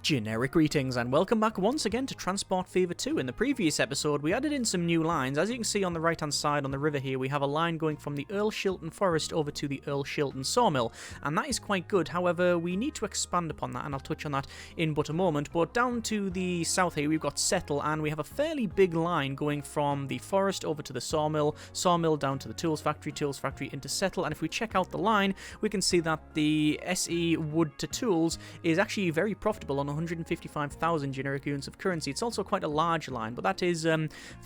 Generic greetings and welcome back once again to Transport Fever 2. In the previous episode we added in some new lines. As you can see on the right hand side on the river here, we have a line going from the Earl Shilton Forest over to the Earl Shilton Sawmill, and that is quite good. However, we need to expand upon that, and I'll touch on that in but a moment. But down to the south here we've got Settle, and we have a fairly big line going from the forest over to the sawmill, sawmill down to the tools factory into Settle. And if we check out the line, we can see that the SE wood to tools is actually very profitable on 155,000 generic units of currency. It's also quite a large line, but that is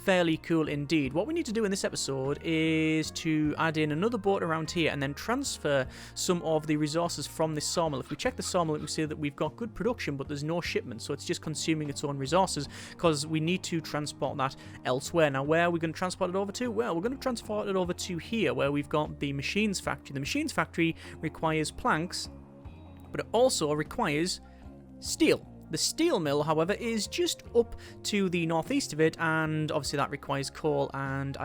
fairly cool indeed. What we need to do in this episode is to add in another boat around here and then transfer some of the resources from this sawmill. If we check the sawmill, we see that we've got good production, but there's no shipment, so it's just consuming its own resources because we need to transport that elsewhere. Now, where are we going to transport it over to? Well, we're going to transport it over to here, where we've got the machines factory. The machines factory requires planks, but it also requires steel. The steel mill, however, is just up to the northeast of it, and obviously that requires coal and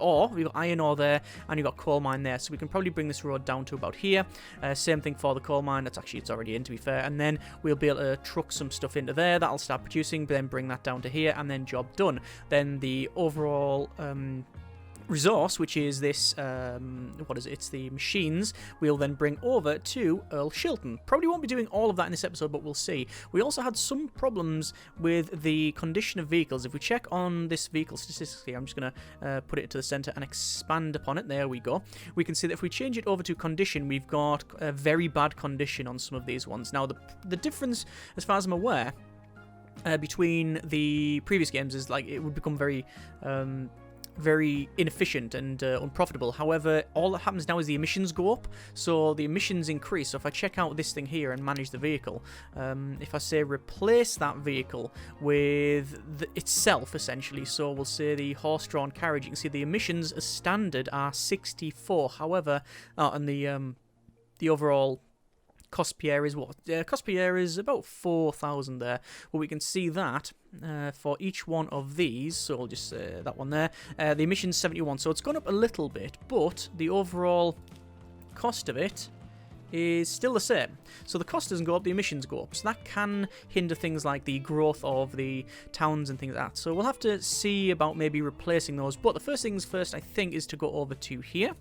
ore. We've got iron ore there, and you've got coal mine there, so we can probably bring this road down to about here. Same thing for the coal mine. It's already in, to be fair, and then we'll be able to truck some stuff into there. That'll start producing, then bring that down to here, and then job done. Then the overall resource, which is this, it's the machines, we'll then bring over to Earl Shilton. Probably won't be doing all of that in this episode, but we'll see. We also had some problems with the condition of vehicles. If we check on this vehicle statistically, I'm just going to put it to the center and expand upon it. There we go. We can see that if we change it over to condition, we've got a very bad condition on some of these ones. Now, the difference, as far as I'm aware, between the previous games is like it would become very inefficient and unprofitable. However, all that happens now is the emissions go up, so the emissions increase. So if I check out this thing here and manage the vehicle, if I say replace that vehicle with itself essentially, so we'll say the horse-drawn carriage, you can see the emissions as standard are 64. However, and the overall cost per year is what? Cost per year is about 4,000 there. Well, we can see that for each one of these, so I'll just say that one there, the emissions 71, so it's gone up a little bit, but the overall cost of it is still the same. So the cost doesn't go up, the emissions go up, so that can hinder things like the growth of the towns and things like that. So we'll have to see about maybe replacing those, but the first things first, I think, is to go over to here.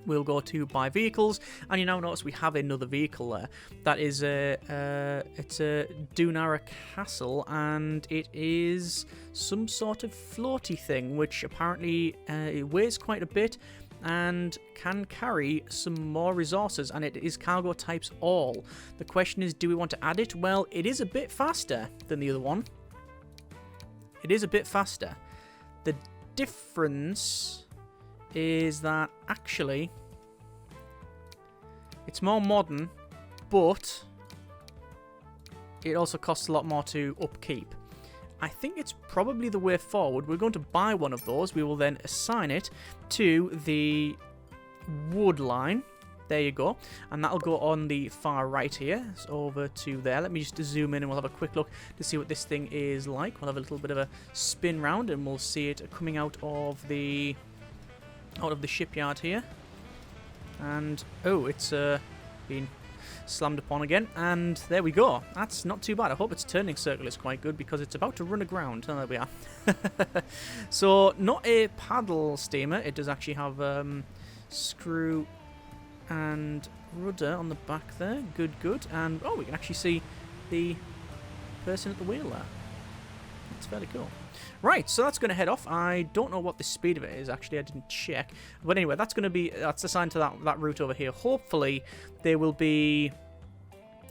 We'll go to buy vehicles, and you now notice we have another vehicle there. That is it's a Dunara Castle, and it is some sort of floaty thing, which apparently it weighs quite a bit and can carry some more resources, and it is cargo types all. The question is, do we want to add it? Well, it is a bit faster than the other one. It is a bit faster. The difference is that actually it's more modern, but it also costs a lot more to upkeep. I think it's probably the way forward. We're going to buy one of those. We will then assign it to the wood line. There you go. And that'll go on the far right here. It's over to there. Let me just zoom in and we'll have a quick look to see what this thing is like. We'll have a little bit of a spin round and we'll see it coming out of the shipyard here. And oh, it's been slammed upon again, and there we go. That's not too bad. I hope its turning circle is quite good because it's about to run aground. Oh, there we are. So not a paddle steamer. It does actually have screw and rudder on the back there. Good. And oh, we can actually see the person at the wheel there. That's fairly cool. Right, so that's going to head off. I don't know what the speed of it is, actually. I didn't check. But anyway, that's assigned to that route over here. Hopefully, they will be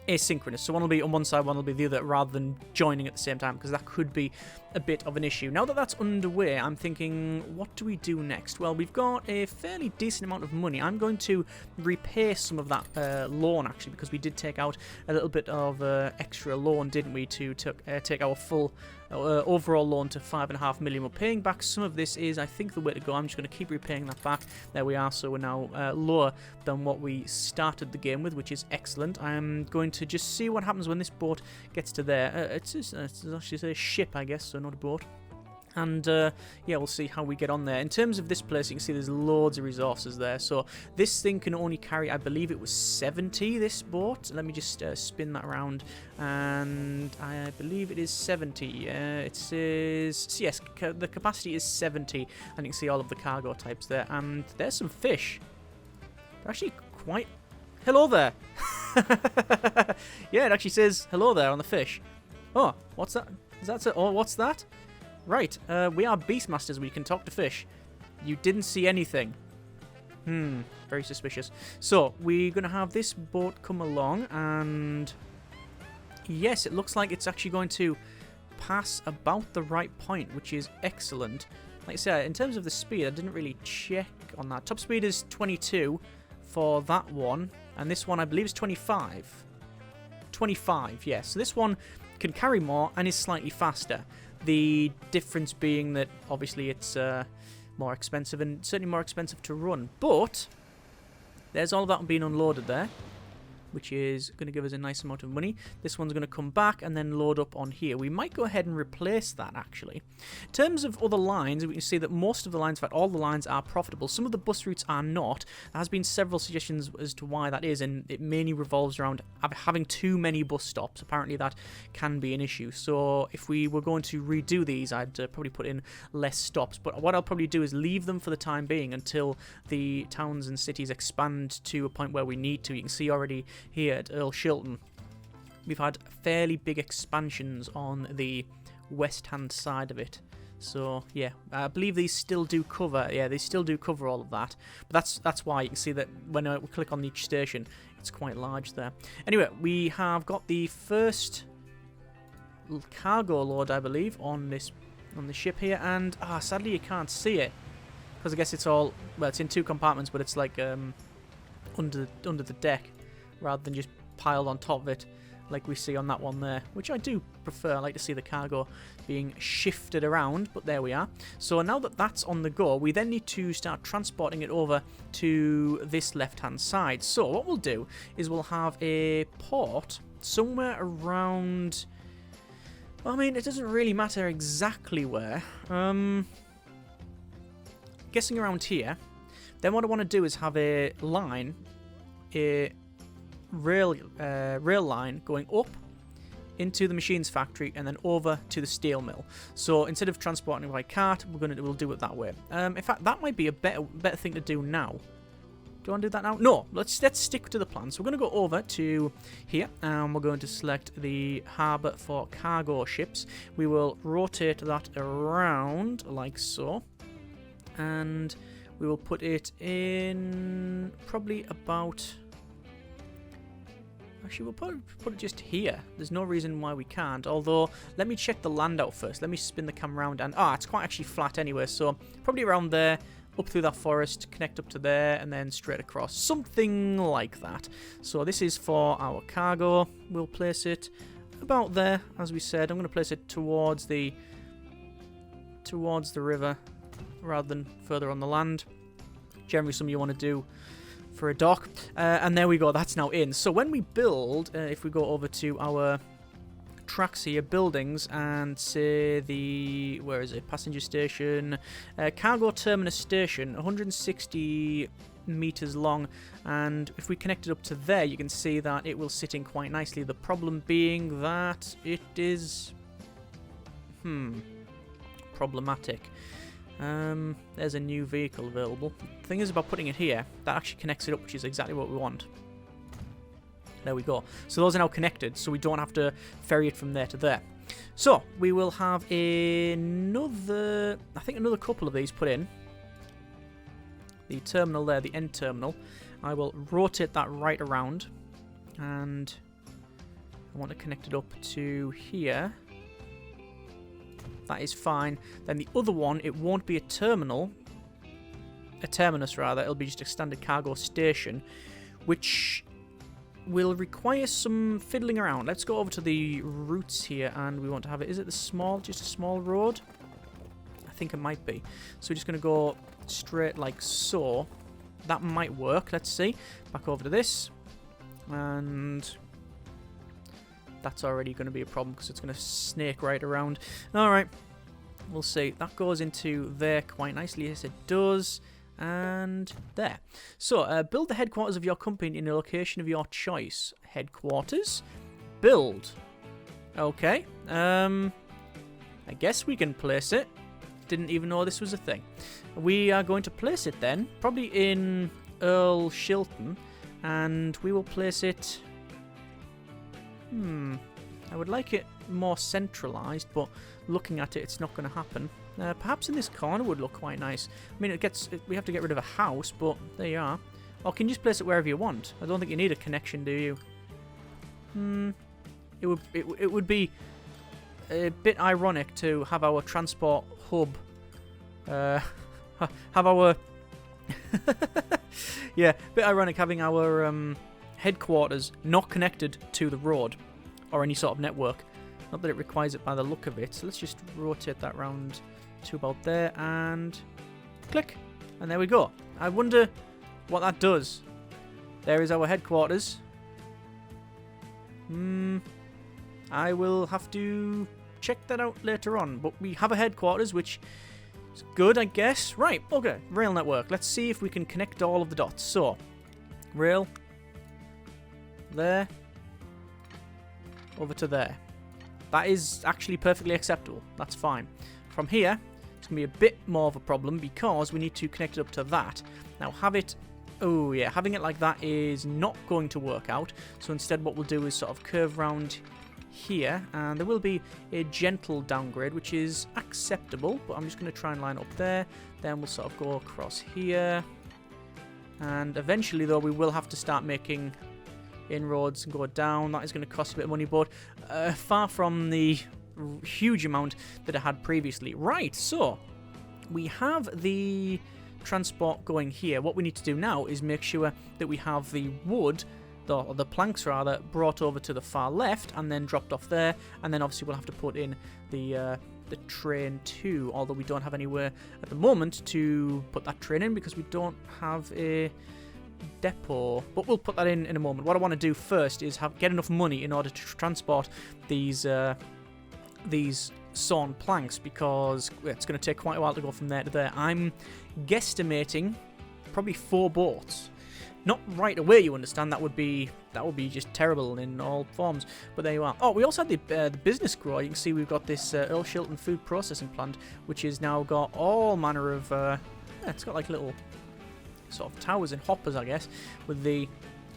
asynchronous. So one will be on one side, one will be the other, rather than joining at the same time, because that could be a bit of an issue. Now that that's underway, I'm thinking, what do we do next? Well, we've got a fairly decent amount of money. I'm going to repay some of that loan, actually, because we did take out a little bit of extra loan, didn't we, to take our full overall loan to 5.5 million. We're paying back some of this is, I think, the way to go. I'm just going to keep repaying that back. There we are. So we're now lower than what we started the game with, which is excellent. I'm going to just see what happens when this boat gets to there. It's actually a ship, I guess, so not a boat. And yeah, we'll see how we get on there. In terms of this place, you can see there's loads of resources there. So this thing can only carry, I believe it was 70, this boat. Let me just spin that around. And I believe it is 70. It says, so yes, the capacity is 70. And you can see all of the cargo types there. And there's some fish. They're actually quite... Hello there! Yeah, it actually says hello there on the fish. Oh, what's that? Is that... Oh, what's that? Right, we are Beastmasters. We can talk to fish. You didn't see anything. Very suspicious. So, we're going to have this boat come along, and... Yes, it looks like it's actually going to pass about the right point, which is excellent. Like I said, in terms of the speed, I didn't really check on that. Top speed is 22 for that one, and this one I believe is 25. 25, yes. So this one can carry more and is slightly faster. The difference being that obviously it's more expensive and certainly more expensive to run. But there's all of that being unloaded there, which is going to give us a nice amount of money. This one's going to come back and then load up on here. We might go ahead and replace that, actually. In terms of other lines, we can see that most of the lines, in fact, all the lines are profitable. Some of the bus routes are not. There has been several suggestions as to why that is, and it mainly revolves around having too many bus stops. Apparently, that can be an issue. So if we were going to redo these, I'd probably put in less stops. But what I'll probably do is leave them for the time being until the towns and cities expand to a point where we need to. You can see already here at Earl Shilton, we've had fairly big expansions on the west hand side of it. So yeah, I believe these still do cover, yeah, they still do cover all of that. But that's why you can see that when we click on each station, it's quite large there. Anyway, we have got the first cargo load, I believe, on the ship here, and sadly you can't see it because I guess it's all, well, it's in two compartments, but it's like under the deck, rather than just piled on top of it like we see on that one there, which I do prefer. I like to see the cargo being shifted around, but there we are. So now that that's on the go, we then need to start transporting it over to this left-hand side. So what we'll do is we'll have a port somewhere around... I mean, it doesn't really matter exactly where. Guessing around here. Then what I want to do is have a line, a rail line going up into the machines factory and then over to the steel mill. So instead of transporting by cart, we'll do it that way. In fact, that might be a better thing to do now. Do you want to do that now? No, let's stick to the plan. So we're going to go over to here, and we're going to select the harbour for cargo ships. We will rotate that around like so, and we will put it in probably about... Actually, we'll put it just here. There's no reason why we can't. Although, let me check the land out first. Let me spin the camera around. And it's quite actually flat anyway. So, probably around there, up through that forest, connect up to there, and then straight across. Something like that. So, this is for our cargo. We'll place it about there, as we said. I'm going to place it towards the river, rather than further on the land. Generally, something you want to do for a dock, and there we go, that's now in. So when we build, if we go over to our tracks here, buildings, and say the, where is it, passenger station, cargo terminus station, 160 meters long, and if we connect it up to there, you can see that it will sit in quite nicely. The problem being that it is problematic. There's a new vehicle available. The thing is about putting it here, that actually connects it up, which is exactly what we want. There we go. So those are now connected, so we don't have to ferry it from there to there. So we will have another, I think another couple of these put in. The terminal there, the end terminal. I will rotate that right around, and I want to connect it up to here. That is fine. Then the other one, it won't be a terminal. A terminus, rather. It'll be just a standard cargo station, which will require some fiddling around. Let's go over to the routes here, and we want to have it. Is it just a small road? I think it might be. So we're just going to go straight like so. That might work. Let's see. Back over to this. And... that's already going to be a problem because it's going to snake right around. Alright, We'll see. That goes into there quite nicely. Yes, it does. And there. So, build the headquarters of your company in a location of your choice. Headquarters. Build. Okay. I guess we can place it. Didn't even know this was a thing. We are going to place it then, probably in Earl Shilton, and we will place it... I would like it more centralised, but looking at it, it's not going to happen. Perhaps in this corner would look quite nice. I mean, we have to get rid of a house, but there you are. Or can you just place it wherever you want? I don't think you need a connection, do you? It would be a bit ironic to have our transport hub, have our yeah, a bit ironic having our headquarters not connected to the road or any sort of network. Not that it requires it by the look of it. So let's just rotate that round to about there and click, and there we go. I wonder what that does. There is our headquarters. I will have to check that out later on, but we have a headquarters, which is good, I guess. Right, okay, rail network. Let's see if we can connect all of the dots. So, rail, there, over to there. That is actually perfectly acceptable. That's fine. From here, it's going to be a bit more of a problem because we need to connect it up to that. Now, having it like that is not going to work out. So instead what we'll do is sort of curve round here, and there will be a gentle downgrade, which is acceptable, but I'm just going to try and line up there. Then we'll sort of go across here. And eventually, though, we will have to start making inroads and go down. That is going to cost a bit of money, but far from the huge amount that I had previously. Right, so we have the transport going here. What we need to do now is make sure that we have the wood, or the planks rather, brought over to the far left and then dropped off there, and then obviously we'll have to put in the train too, although we don't have anywhere at the moment to put that train in because we don't have a depot, but we'll put that in a moment. What I want to do first is get enough money in order to transport these sawn planks, because it's going to take quite a while to go from there to there. I'm guesstimating probably 4 boats. Not right away, you understand. That would be just terrible in all forms. But there you are. Oh, we also had the business grow. You can see we've got this Earl Shilton food processing plant, which has now got all manner of. It's got like little sort of towers and hoppers, I guess, with the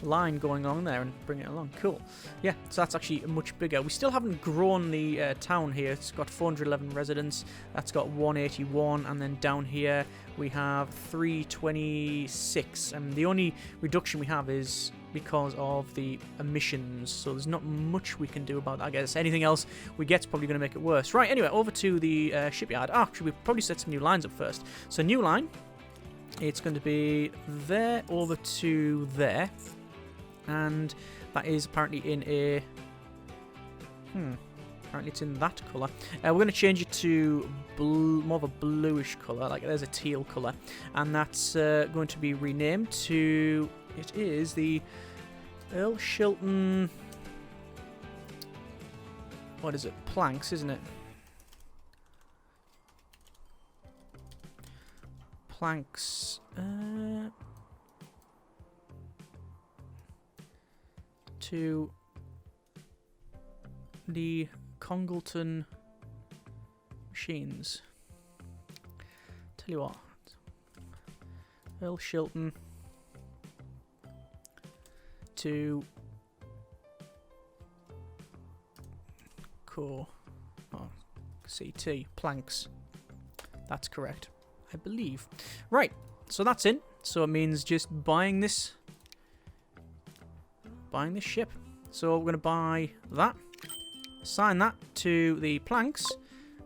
line going on there and bring it along. Cool. Yeah, so that's actually much bigger. We still haven't grown the town here. It's got 411 residents. That's got 181, and then down here we have 326. And the only reduction we have is because of the emissions. So there's not much we can do about that, I guess. Anything else we get's probably going to make it worse. Right, anyway, over to the shipyard. Actually, we'll probably set some new lines up first. So new line. It's going to be there over to there. And that is apparently in a... apparently it's in that colour. We're going to change it to more of a bluish colour. Like, there's a teal colour. And that's going to be renamed to... It is the Earl Shilton... What is it? Planks, isn't it? Planks... to the Congleton machines. Tell you what, Earl Shilton to CT planks. That's correct, I believe. Right, so that's in. So it means just buying this ship. So we're going to buy that, assign that to the planks,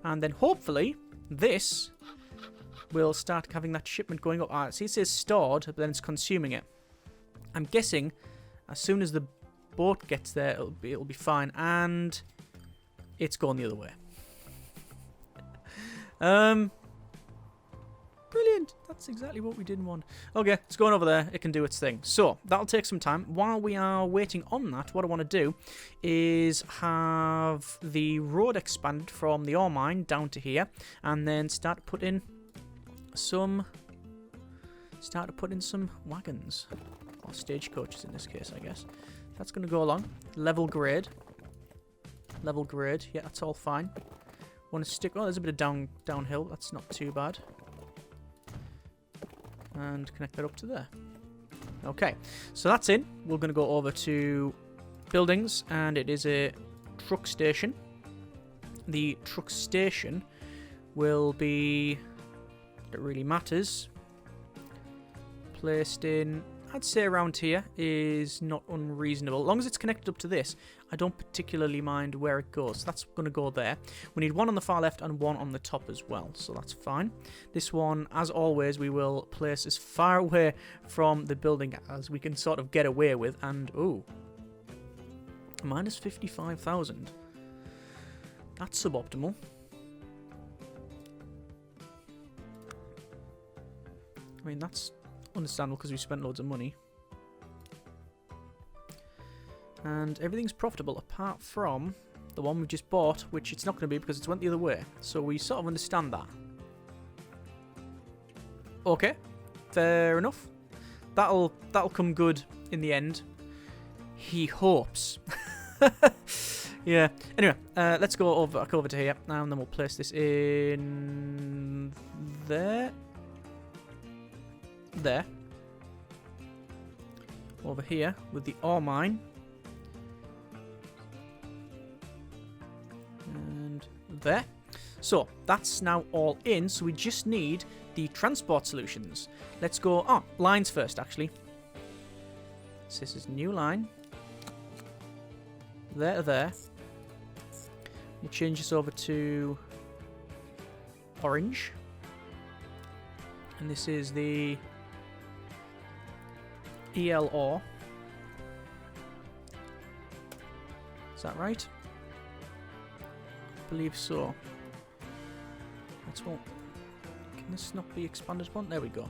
and then hopefully this will start having that shipment going up. See, it says stored, but then it's consuming it. I'm guessing as soon as the boat gets there, it'll be fine, and it's going the other way. Brilliant. That's exactly what we didn't want. Okay, it's going over there. It can do its thing. So, that'll take some time. While we are waiting on that, what I want to do is have the road expanded from the ore mine down to here, and then start putting some wagons. Or stagecoaches in this case, I guess. That's going to go along. Level grade. Level grade. Yeah, that's all fine. Want to stick... Oh, there's a bit of downhill. That's not too bad. And connect that up to there. Okay, so that's in. We're going to go over to buildings, and it is a truck station. The truck station will be... That really matters. Placed in... I'd say around here is not unreasonable. As long as it's connected up to this, I don't particularly mind where it goes. That's going to go there. We need one on the far left and one on the top as well, so that's fine. This one, as always, we will place as far away from the building as we can sort of get away with. And, ooh, minus 55,000. That's suboptimal. I mean, that's understandable because we spent loads of money. And everything's profitable apart from the one we just bought, which it's not going to be because it's went the other way. So we sort of understand that. Okay, fair enough. That'll come good in the end. He hopes. Yeah. Anyway, let's go back over to here now, and then we'll place this in there. There. Over here with the ore mine. And there. So, that's now all in, so we just need the transport solutions. Let's go... Oh, lines first, actually. So this is new line. There to there. We'll change this over to orange. And this is the... ELR. Is that right? I believe so. That's what. Can this not be expanded upon? There we go.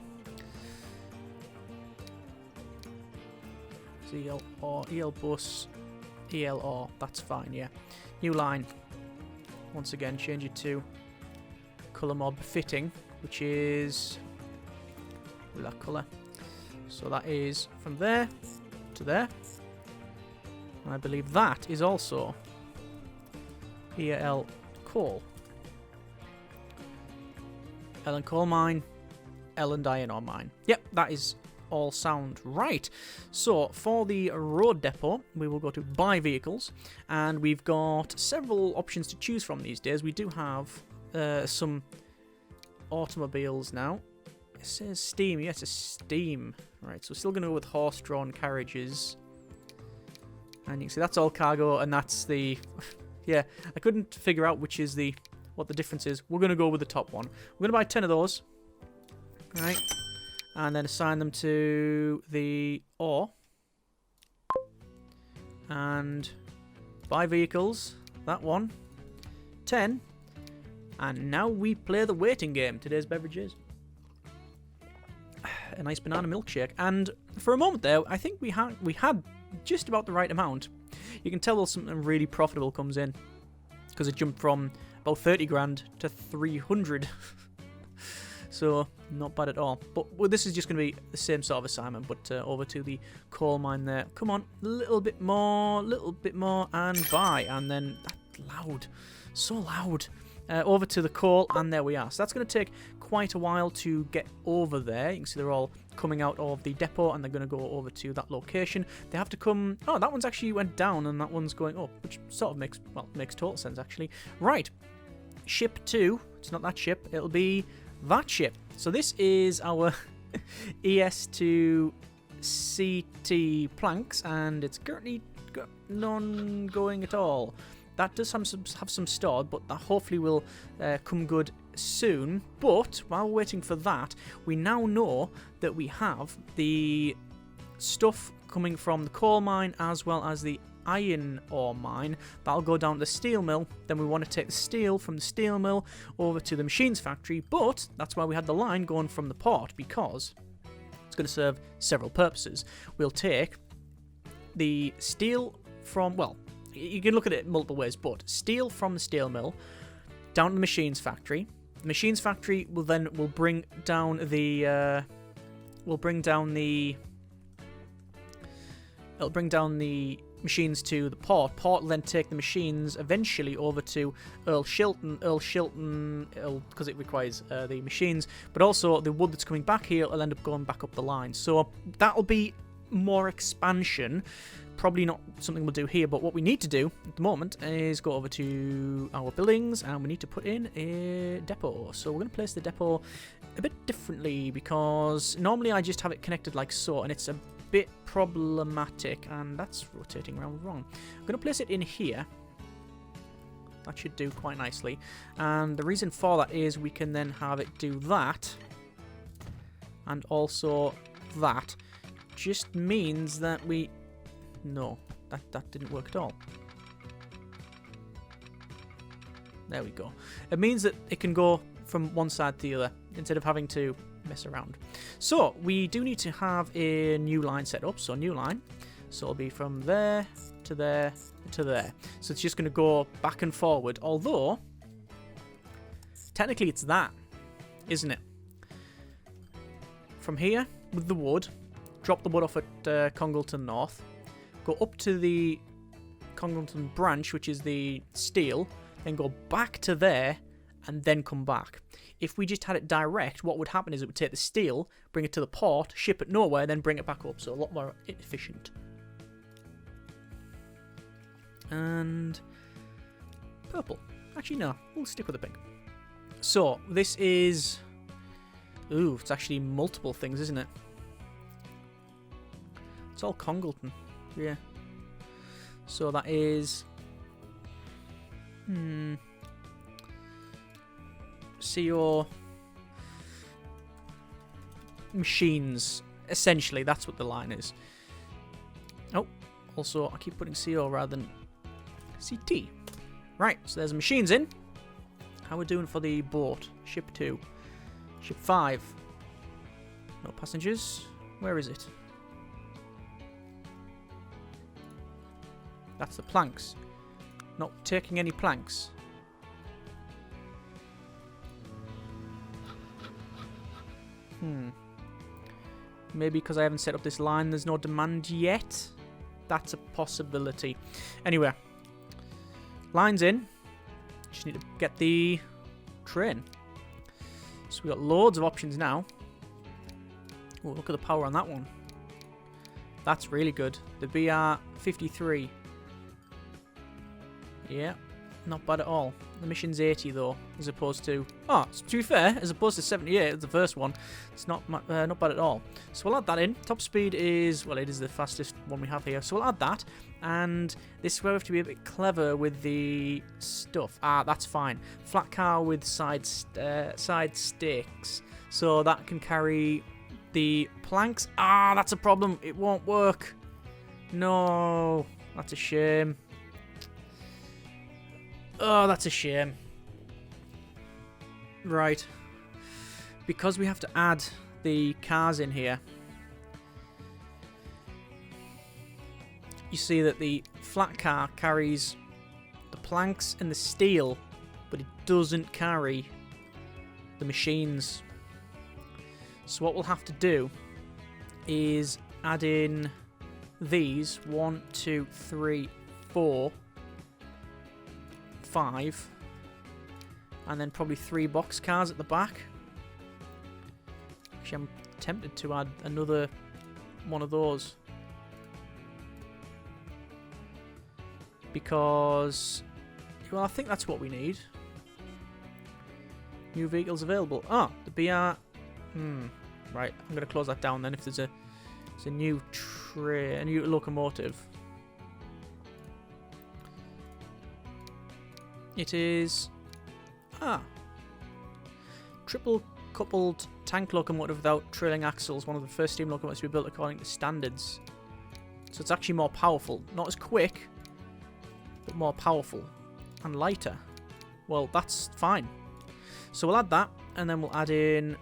ELR, EL bus, ELR. That's fine, yeah. New line. Once again, change it to colour mob fitting, which is that colour. So that is from there to there. And I believe that is also EL coal. Ellen coal mine, Ellen iron ore mine. Yep, that is all sound right. So for the road depot, we will go to buy vehicles, and we've got several options to choose from these days. We do have some automobiles now. It says steam. Yes, it's steam. Right, so we're still going to go with horse-drawn carriages. And you can see that's all cargo, and that's the... yeah, I couldn't figure out what the difference is. We're going to go with the top one. We're going to buy 10 of those. Right. And then assign them to the ore. And buy vehicles. That one. 10. And now we play the waiting game. Today's beverage is a nice banana milkshake. And for a moment there, I think we had just about the right amount. You can tell something really profitable comes in, because it jumped from about 30 grand to 300. So not bad at all. But well, this is just going to be the same sort of assignment, but over to the coal mine there. Come on, a little bit more, and buy. And then loud, so loud. Over to the coal, and there we are. So that's going to take quite a while to get over there. You can see they're all coming out of the depot, and they're going to go over to that location. They have to come... Oh, that one's actually went down, and that one's going up, which sort of makes total sense, actually. Right. Ship 2. It's not that ship. It'll be that ship. So this is our ES2 CT planks, and it's currently got none going at all. That does have some stored, but that hopefully will come good soon. But while we're waiting for that, we now know that we have the stuff coming from the coal mine as well as the iron ore mine. That'll go down to the steel mill. Then we want to take the steel from the steel mill over to the machines factory. But that's why we had the line going from the port, because it's going to serve several purposes. We'll take the steel from, well, you can look at it multiple ways, but steel from the steel mill down to the machines factory. The machines factory will bring down the it'll bring down the machines to the port. Port will then take the machines eventually over to Earl Shilton. Earl Shilton, because it requires the machines, but also the wood that's coming back here will end up going back up the line. So that'll be more expansion. Probably not something we'll do here, but what we need to do at the moment is go over to our buildings and we need to put in a depot. So we're going to place the depot a bit differently, because normally I just have it connected like so, and it's a bit problematic, and that's rotating around wrong. I'm going to place it in here. That should do quite nicely, and the reason for that is we can then have it do that and also that. Just means that we... No, that didn't work at all. There we go. It means that it can go from one side to the other instead of having to mess around. So we do need to have a new line set up. So new line. So it'll be from there to there to there. So it's just going to go back and forward. Although technically it's that, isn't it? From here with the wood, drop the wood off at Congleton North. Go up to the Congleton branch, which is the steel, then go back to there, and then come back. If we just had it direct, what would happen is it would take the steel, bring it to the port, ship it nowhere, then bring it back up. So a lot more efficient. And purple. Actually, no. We'll stick with the pink. So this is... Ooh, it's actually multiple things, isn't it? It's all Congleton. Yeah. So that is... CO machines. Essentially, that's what the line is. Oh, also, I keep putting CO rather than CT. Right, so there's machines in. How are we doing for the boat? Ship 2. Ship 5. No passengers. Where is it? That's the planks. Not taking any planks. Maybe because I haven't set up this line, there's no demand yet. That's a possibility. Anyway. Line's in. Just need to get the train. So we've got loads of options now. Oh, look at the power on that one. That's really good. The BR-53. Yeah, not bad at all. The mission's 80 though, as opposed to... Oh, to be fair, as opposed to 78, the first one, it's not bad at all. So we'll add that in. Top speed is... Well, it is the fastest one we have here. So we'll add that. And this is where we have to be a bit clever with the stuff. Ah, that's fine. Flat car with side stakes. So that can carry the planks. Ah, that's a problem. It won't work. No, that's a shame. Oh, that's a shame. Right. Because we have to add the cars in here. You see that the flat car carries the planks and the steel, but it doesn't carry the machines. So what we'll have to do is add in these 1, 2, 3, 4, 5, and then probably 3 box cars at the back. Actually, I'm tempted to add another one of those because, well, I think that's what we need. New vehicles available. Ah, the BR. Right, I'm going to close that down then. If there's a new a new locomotive. It is triple coupled tank locomotive without trailing axles. One of the first steam locomotives to be built according to standards. So it's actually more powerful. Not as quick, more powerful and lighter. Well, that's fine. So we'll add that, and then we'll add in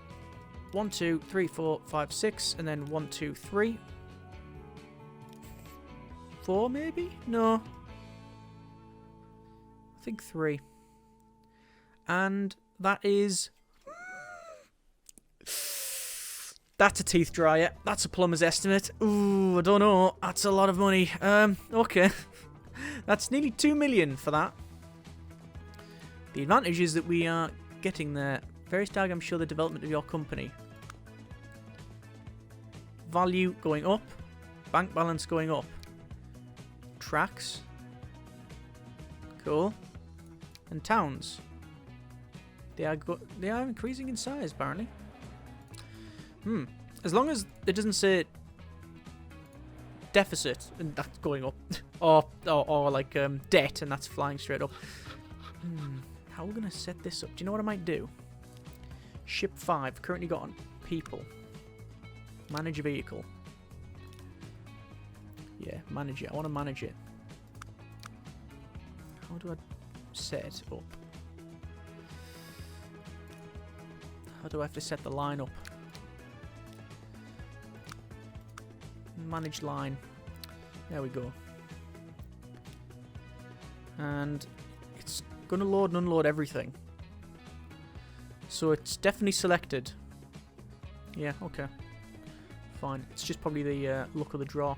1, 2, 3, 4, 5, 6, and then 1, 2, 3. 4 maybe? No. I think 3. And that is... That's a teeth dryer. That's a plumber's estimate. Ooh, I don't know. That's a lot of money. Okay. That's nearly 2 million for that. The advantage is that we are getting there. Various diagrams show the development of your company. Value going up. Bank balance going up. Tracks. Cool. And towns. They are increasing in size, apparently. As long as it doesn't say deficit and that's going up, or like debt and that's flying straight up. How are we gonna set this up? Do you know what I might do? Ship 5 currently got on people. Manage a vehicle. Yeah, manage it. I want to manage it. How do I set it up? How do I have to set the line up? Manage line. There we go. And it's going to load and unload everything. So it's definitely selected. Yeah, okay. Fine. It's just probably the luck of the draw.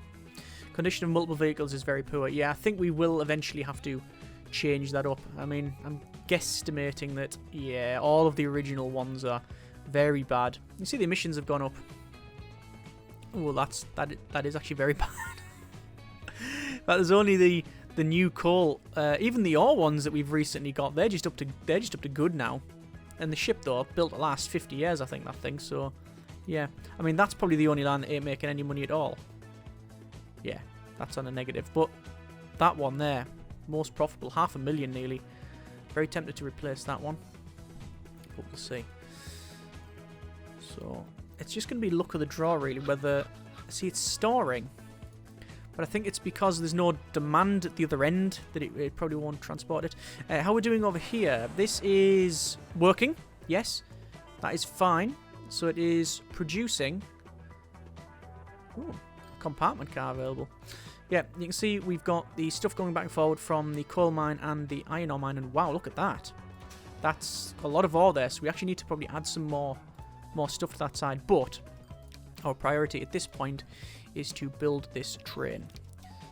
Condition of multiple vehicles is very poor. Yeah, I think we will eventually have to change that up. I mean, I'm guesstimating that, yeah, all of the original ones are very bad. You see the emissions have gone up. Oh, that is actually very bad. That is only the new coal. Even the ore ones that we've recently got, they're just up to good now. And the ship though, built to last 50 years, I think that thing. So, yeah, I mean that's probably the only line that ain't making any money at all. Yeah, that's on a negative. But that one there, most profitable, 500,000 nearly. Very tempted to replace that one, but we'll see. So it's just going to be luck of the draw, really, whether... See, it's storing. But I think it's because there's no demand at the other end that it probably won't transport it. How we're doing over here. This is working. Yes. That is fine. So it is producing... Ooh, compartment car available. Yeah, you can see we've got the stuff going back and forward from the coal mine and the iron ore mine. And wow, look at that. That's a lot of ore there. So we actually need to probably add some more stuff to that side, but our priority at this point is to build this train.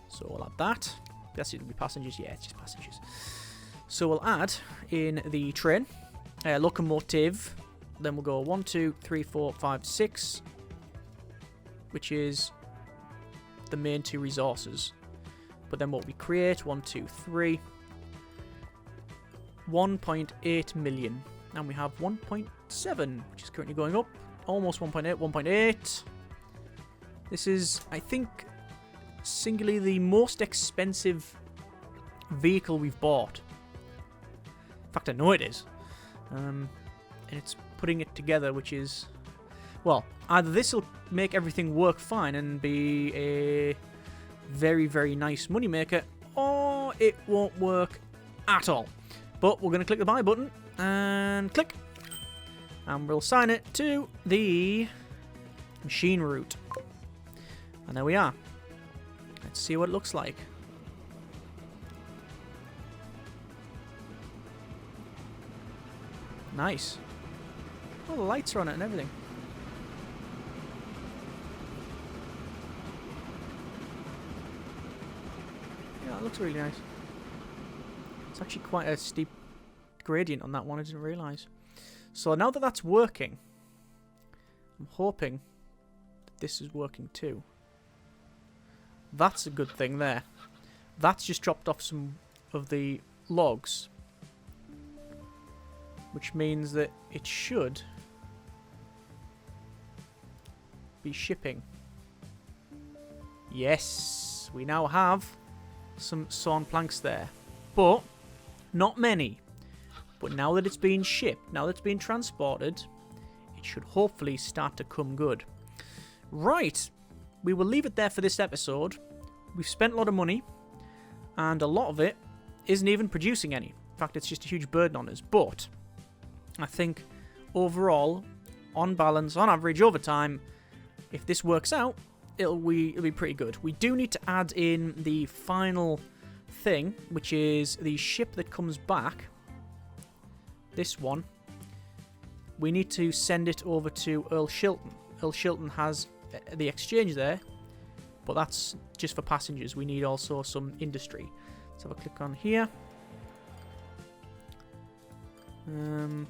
So we'll add that. Guess it'll be passengers. Yeah, it's just passengers. So we'll add in the train, locomotive. Then we'll go 1, 2, 3, 4, 5, 6, which is the main 2 resources. But then what we create, 1, 2, 3, 1.8 million. And we have 1.7, which is currently going up. Almost 1.8, 1.8. This is, I think, singularly the most expensive vehicle we've bought. In fact, I know it is. And it's putting it together, which is... Well, either this will make everything work fine and be a very, very nice moneymaker, or it won't work at all. But we're going to click the buy button. And click. And we'll assign it to the machine route. And there we are. Let's see what it looks like. Nice. Oh, the lights are on it and everything. Yeah, it looks really nice. It's actually quite a steep gradient on that one, I didn't realise. So now that that's working, I'm hoping that this is working too. That's a good thing there. That's just dropped off some of the logs, which means that it should be shipping. Yes, we now have some sawn planks there, but not many. But now that it's being shipped, now that it's being transported, it should hopefully start to come good. Right, we will leave it there for this episode. We've spent a lot of money, and a lot of it isn't even producing any. In fact, it's just a huge burden on us. But I think overall, on balance, on average, over time, if this works out, it'll be pretty good. We do need to add in the final thing, which is the ship that comes back. This one. We need to send it over to Earl Shilton. Earl Shilton has the exchange there, but that's just for passengers. We need also some industry. Let's have a click on here. Trying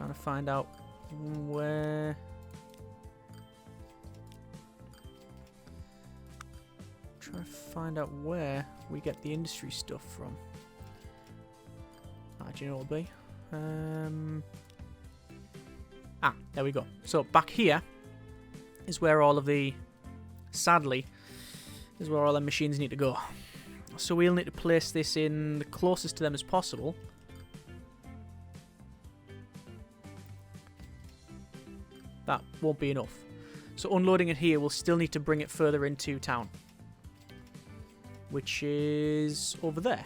to find out where... Trying to find out where we get the industry stuff from. Do you know what it'll be? There we go. So back here is where all of the... Sadly, is where all the machines need to go. So we'll need to place this in the closest to them as possible. That won't be enough. So unloading it here, we'll still need to bring it further into town. Which is over there.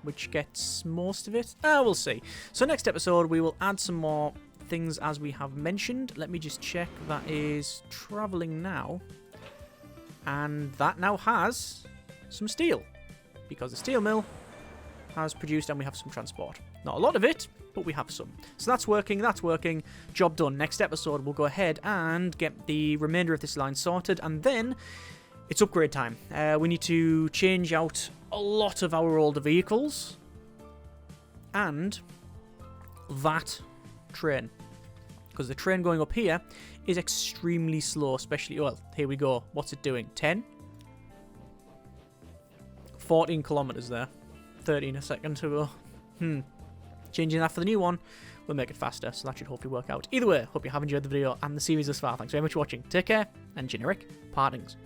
Which gets most of it. We'll see. So next episode, we will add some more things as we have mentioned. Let me just check. That is traveling now. And that now has some steel. Because the steel mill has produced and we have some transport. Not a lot of it, but we have some. So that's working, that's working. Job done. Next episode, we'll go ahead and get the remainder of this line sorted. And then it's upgrade time. We need to change out a lot of our older vehicles. And that train. Because the train going up here is extremely slow, especially... Well, here we go. What's it doing? 10? 14 kilometers there. 13 a second to go. Changing that for the new one will make it faster, so that should hopefully work out. Either way, hope you have enjoyed the video and the series thus far. Thanks very much for watching. Take care, and generic partings.